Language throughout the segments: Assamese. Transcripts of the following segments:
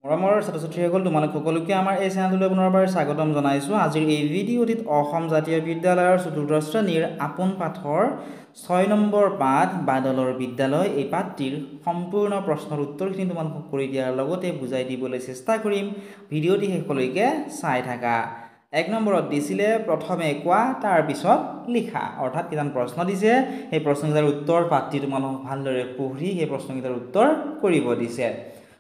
মৰমৰ ছাত্ৰ-ছাত্ৰীসকল তোমালোক সকলোকে আমাৰ এই চেনেলটোলৈ পুনৰবাৰ স্বাগতম জনাইছোঁ। আজিৰ এই ভিডিঅ'টিত অসম জাতীয় বিদ্যালয়ৰ চতুৰ্থ শ্ৰেণীৰ আপোন পাঠৰ 6 নম্বৰ পাঠ বাদলৰ বিদ্যালয় এই পাঠটিৰ সম্পূৰ্ণ প্ৰশ্নৰ উত্তৰখিনি তোমালোকক কৰি দিয়াৰ লগতে বুজাই দিবলৈ চেষ্টা কৰিম। ভিডিঅ'টি শেষলৈকে চাই থাকা। 1 নম্বৰত দিছিলে প্ৰথমে কোৱা তাৰ পিছত লিখা, অৰ্থাৎ কিমান প্ৰশ্ন দিছে সেই প্ৰশ্নকেইটাৰ উত্তৰ পাঠটি তোমালোক ভালদৰে পঢ়ি সেই প্ৰশ্নকেইটাৰ উত্তৰ কৰিব দিছে।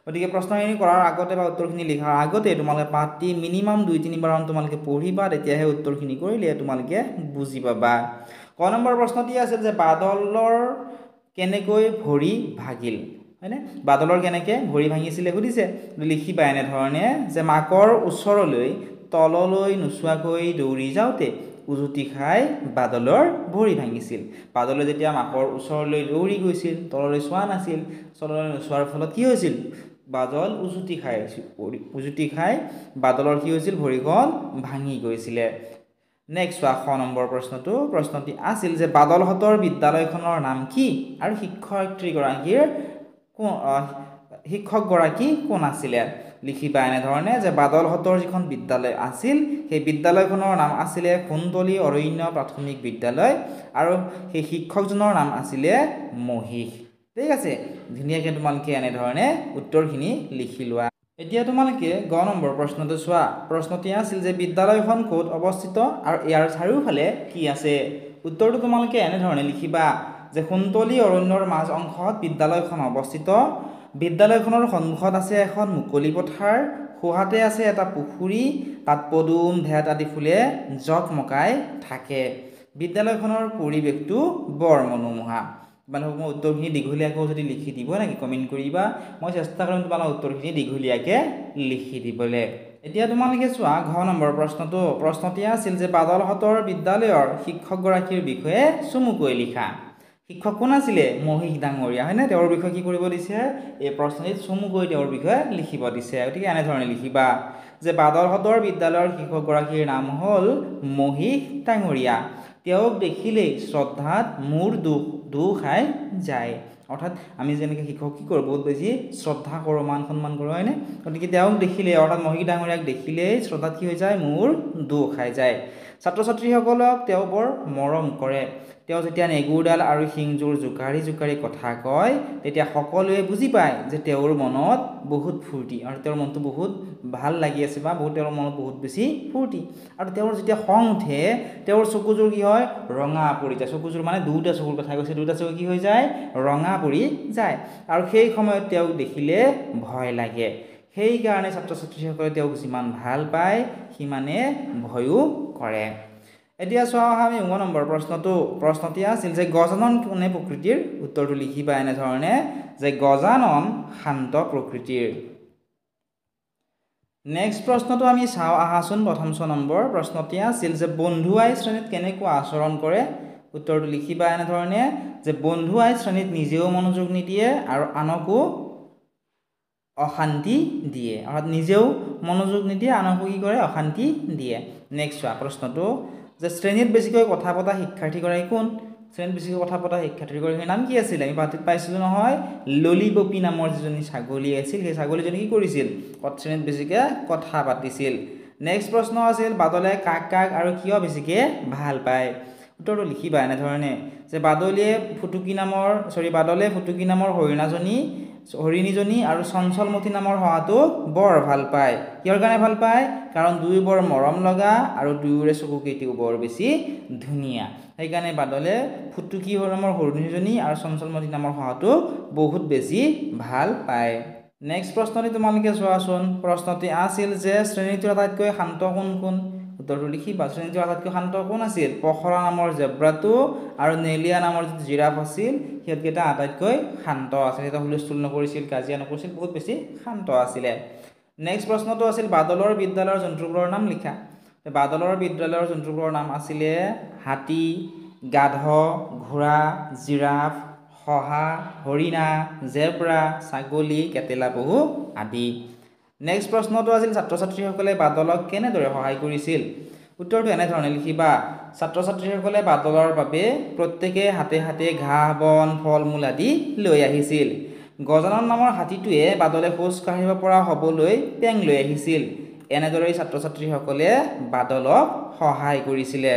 গতিকে প্ৰশ্নখিনি কৰাৰ আগতে বা উত্তৰখিনি লিখাৰ আগতে তোমালোকে পাঠটি মিনিমাম 2-3 বাৰমান তোমালোকে পঢ়িবা, তেতিয়াহে উত্তৰখিনি কৰিলে তোমালোকে বুজি পাবা। ক নম্বৰ প্ৰশ্নটি আছিল যে বাদলৰ কেনেকৈ ভৰি ভাগিল, হয়নে? বাদলৰ কেনেকৈ ভৰি ভাঙিছিলে সুধিছে। লিখিবা এনেধৰণে যে মাকৰ ওচৰলৈ তললৈ নোচোৱাকৈ দৌৰি যাওঁতে উজুতি খাই বাদলৰ ভৰি ভাঙিছিল। বাদলৈ যেতিয়া মাকৰ ওচৰলৈ দৌৰি গৈছিল, তললৈ চোৱা নাছিল, তললৈ নোচোৱাৰ ফলত কি হৈছিল? বাদল উজুতি খাই বাদলৰ কি হৈছিল? ভৰিখন ভাঙি গৈছিলে। নেক্সট চোৱা খ নম্বৰ প্ৰশ্নটি আছিল যে বাদলহঁতৰ বিদ্যালয়খনৰ নাম কি আৰু শিক্ষকগৰাকী কোন আছিলে? লিখিবা এনেধৰণে যে বাদলহঁতৰ যিখন বিদ্যালয় আছিল সেই বিদ্যালয়খনৰ নাম আছিলে সোণতলী অৰণ্য প্ৰাথমিক বিদ্যালয় আৰু সেই শিক্ষকজনৰ নাম আছিলে মহিষ। ঠিক আছে, ধুনীয়াকৈ তোমালোকে এনেধৰণে উত্তৰখিনি লিখি লোৱা। এতিয়া তোমালোকে গ নম্বৰ প্ৰশ্নটো চোৱা। প্ৰশ্নটি আছিল যে বিদ্যালয়খন ক'ত অৱস্থিত আৰু ইয়াৰ চাৰিওফালে কি আছে? উত্তৰটো তোমালোকে এনেধৰণে লিখিবা যে সোণতলী অৰণ্যৰ মাজ অংশত বিদ্যালয়খন অৱস্থিত। বিদ্যালয়খনৰ সন্মুখত আছে এখন মুকলি পথাৰ, সোঁহাতে আছে এটা পুখুৰী, তাত পদুম ঢেঁত আদি ফুলে জকমকাই থাকে। বিদ্যালয়খনৰ পৰিৱেশটো বৰ মনোমোহা। তোমালোকক মই উত্তৰখিনি দীঘলীয়াকৈ যদি লিখি দিব লাগে কমেণ্ট কৰিবা, মই চেষ্টা কৰিম তোমালোকৰ উত্তৰখিনি দীঘলীয়াকৈ লিখি দিবলৈ। এতিয়া তোমালোকে চোৱা ঘ নম্বৰ প্ৰশ্নটি আছিল যে বাদলহঁতৰ বিদ্যালয়ৰ শিক্ষকগৰাকীৰ বিষয়ে চমুকৈ লিখা। শিক্ষক কোন আছিলে? মহিষ ডাঙৰীয়া, হয়নে? তেওঁৰ বিষয়ে কি কৰিব দিছে? এই প্ৰশ্নটিত চমুকৈ তেওঁৰ বিষয়ে লিখিব দিছে। গতিকে এনেধৰণে লিখিবা যে বাদলহঁতৰ বিদ্যালয়ৰ শিক্ষকগৰাকীৰ নাম হ'ল মহিষ ডাঙৰীয়া। তেওঁক দেখিলেই শ্ৰদ্ধাত মূৰ দোষ খাই যায়। অৰ্থাৎ আমি যেনেকৈ শিক্ষক কি কৰোঁ? বহুত বেছি শ্ৰদ্ধা কৰোঁ, মান সন্মান কৰোঁ, হয়নে? গতিকে তেওঁক দেখিলে অৰ্থাৎ মহিষ ডাঙৰীয়াক দেখিলেই শ্ৰদ্ধাত কি হৈ যায়? মূৰ দোষ খাই যায়। ছাত্ৰ ছাত্ৰীসকলক তেওঁ বৰ মৰম কৰে। তেওঁ যেতিয়া নেগুৰডাল আৰু শিংযোৰ জোকাৰি কথা কয় তেতিয়া সকলোৱে বুজি পায় যে তেওঁৰ মনত বহুত ফূৰ্তি আৰু তেওঁৰ মনটো বহুত ভাল লাগি আছে বা তেওঁৰ মনত বহুত বেছি ফূৰ্তি। আৰু তেওঁৰ যেতিয়া খং উঠে তেওঁৰ চকুযোৰ কি হয়? ৰঙা পৰি যায়। চকুযোৰ মানে দুটা চকুৰ কথা কৈছে, দুটা চকু কি হৈ যায়? ৰঙা পৰি যায়। আৰু সেই সময়ত তেওঁক দেখিলে ভয় লাগে। সেইকাৰণে ছাত্ৰ ছাত্ৰীসকলে তেওঁক যিমান ভাল পায় সিমানে ভয়ো কৰে। এতিয়া চোৱা আমি ঙ নম্বৰ প্ৰশ্নটি আছিল যে গজানন কোনে প্ৰকৃতিৰ? উত্তৰটো লিখিবা এনেধৰণে যে গজানন শান্ত প্ৰকৃতিৰ। নেক্সট প্ৰশ্নটো আমি চাওঁ আহাচোন। প্ৰথম 6 নম্বৰ প্ৰশ্নটি আছিল যে বন্ধু আই শ্ৰেণীত কেনেকুৱা আচৰণ কৰে? উত্তৰটো লিখিবা এনেধৰণে যে বন্ধু আই শ্ৰেণীত নিজেও মনোযোগ নিদিয়ে আৰু আনকো অশান্তি দিয়ে। অৰ্থাৎ নিজেও মনোযোগ নিদিয়ে, আনকো কি কৰে? অশান্তি দিয়ে। নেক্সট চোৱা প্ৰশ্নটো যে শ্ৰেণীত বেছিকৈ কথা পতা শিক্ষাৰ্থীগৰাকী কোন? শ্ৰেণীত বেছিকৈ কথা পতা শিক্ষাৰ্থীগৰাকীৰ নাম কি আছিলে? আমি পাঠত পাইছিলোঁ নহয়, ললিপপি নামৰ যিজনী ছাগলী আছিল সেই ছাগলীজনী কি কৰিছিল? শ্ৰেণীত বেছিকৈ কথা পাতিছিল। নেক্সট প্ৰশ্ন আছিল বাদলে কাক কাক আৰু কিয় বেছিকৈ ভাল পায়? উত্তৰটো লিখিবা এনেধৰণে যে বাদলে ফুটুকী নামৰ হৰিণীজনী আৰু চঞ্চলমতী নামৰ শহাটোক বৰ ভাল পায়। কিহৰ কাৰণে ভাল পায়? কাৰণ দুয়ো বৰ মৰম লগা আৰু দুয়োৰে চকুকেইটিও বৰ বেছি ধুনীয়া। সেইকাৰণে বাদলে ফুটুকী নামৰ হৰিণীজনী আৰু চঞ্চলমতী নামৰ শহাটোক বহুত বেছি ভাল পায়। নেক্সট প্ৰশ্নটি তোমালোকে চোৱাচোন। প্ৰশ্নটি আছিল যে শ্ৰেণীটোৰ আটাইতকৈ শান্ত কোন? উত্তৰটো লিখিবা। শ্ৰেণীটোৰ আটাইতকৈ শান্ত কোন আছিল? পখৰা নামৰ জেব্ৰাটো আৰু নেলিয়া নামৰ যিটো জিৰাফ আছিল সিহঁতকেইটা আটাইতকৈ শান্ত আছিল। সিহঁতে হুলস্থুল নকৰিছিল, কাজিয়া নকৰিছিল, বহুত বেছি শান্ত আছিলে। নেক্সট প্ৰশ্নটো আছিল বাদলৰ বিদ্যালয়ৰ জন্তুবোৰৰ নাম লিখা। বাদলৰ বিদ্যালয়ৰ জন্তুবোৰৰ নাম আছিলে হাতী, গাধ, ঘোঁৰা, জিৰাফ, শহা, হৰিণা, জেব্ৰা, ছাগলী, কেটেলা পহু আদি। নেক্সট প্ৰশ্নটো আছিল ছাত্ৰ ছাত্ৰীসকলে বাদলক কেনেদৰে সহায় কৰিছিল? উত্তৰটো এনেধৰণে লিখিবা। ছাত্ৰ ছাত্ৰীসকলে বাদলৰ বাবে প্ৰত্যেকে হাতে হাতে ঘাঁহ বন ফল মূল আদি লৈ আহিছিল। গজানন নামৰ হাতীটোৱে বাদলে খোজ কাঢ়িব পৰা হ'বলৈ পেং লৈ আহিছিল। এনেদৰেই ছাত্ৰ ছাত্ৰীসকলে বাদলক সহায় কৰিছিলে।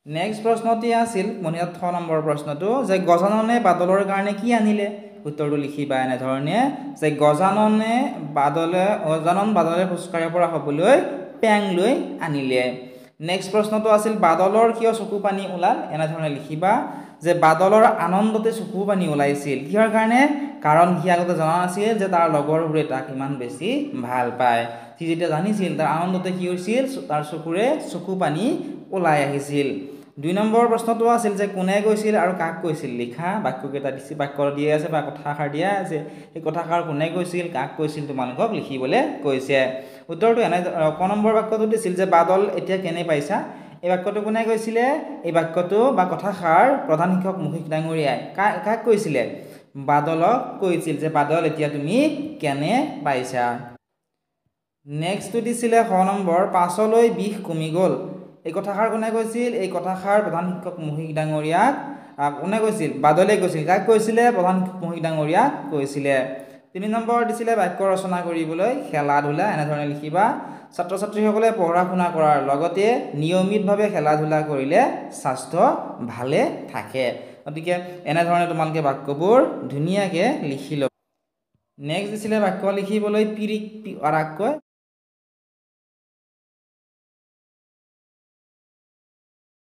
নেক্সট প্ৰশ্নটি আছিল ৬ নম্বৰ প্ৰশ্নটো যে গজাননে বাদলৰ কাৰণে কি আনিলে? উত্তৰটো লিখিবা এনেধৰণে যে গজানন বাদলে খোজ কাঢ়িব পৰা হ'বলৈ পেং লৈ আনিলে। নেক্সট প্ৰশ্নটো আছিল বাদলৰ কিয় চকু পানী ওলাল? এনেধৰণে লিখিবা যে বাদলৰ আনন্দতে চকু পানী ওলাইছিল। কিহৰ কাৰণে? কাৰণ সি আগতে জনা নাছিল যে তাৰ লগৰবোৰে তাক ইমান বেছি ভাল পায়। সি যেতিয়া জানিছিল তাৰ আনন্দতে কি হৈছিল? তাৰ চকুৰে চকু পানী ওলাই আহিছিল। ২ নম্বৰ প্ৰশ্নটো আছিল যে কোনে কৈছিল আৰু কাক কৈছিল? লিখা বাক্যকেইটা বাক্য দিয়া আছে বা কথাষাৰ দিয়া আছে। সেই কথাষাৰ কোনে কৈছিল, কাক কৈছিল তোমালোকক লিখিবলৈ কৈছে। উত্তৰটো ক নম্বৰ বাক্যটো দিছিল যে বাদল এতিয়া কেনে পাইছা? এই বাক্যটো কোনে কৈছিলে? এই বাক্যটো বা কথাষাৰ প্ৰধান শিক্ষক মুশিক ডাঙৰীয়াই কাক কৈছিলে? বাদলক কৈছিল যে বাদল এতিয়া তুমি কেনে পাইছা। নেক্সটটো দিছিলে খ নম্বৰ পাছলৈ বিষ কমি গ'ল। এই কথাষাৰ কোনে কৈছিল? এই কথাষাৰ প্ৰধান শিক্ষক মুশিক ডাঙৰীয়াক কোনে কৈছিল? বাদলে কৈছিল। কাক কৈছিলে? প্ৰধান শিক্ষক মুশিক ডাঙৰীয়াক কৈছিলে। ৩ নম্বৰ দিছিলে বাক্য ৰচনা কৰিবলৈ খেলা ধূলা। এনেধৰণে লিখিবা ছাত্ৰ ছাত্ৰীসকলে পঢ়া শুনা কৰাৰ লগতে নিয়মিতভাৱে খেলা ধূলা কৰিলে স্বাস্থ্য ভালে থাকে। গতিকে এনেধৰণে তোমালোকে বাক্যবোৰ ধুনীয়াকৈ লিখি ল'বা। নেক্সট দিছিলে বাক্য লিখিবলৈ পিৰিক আৰাকৈ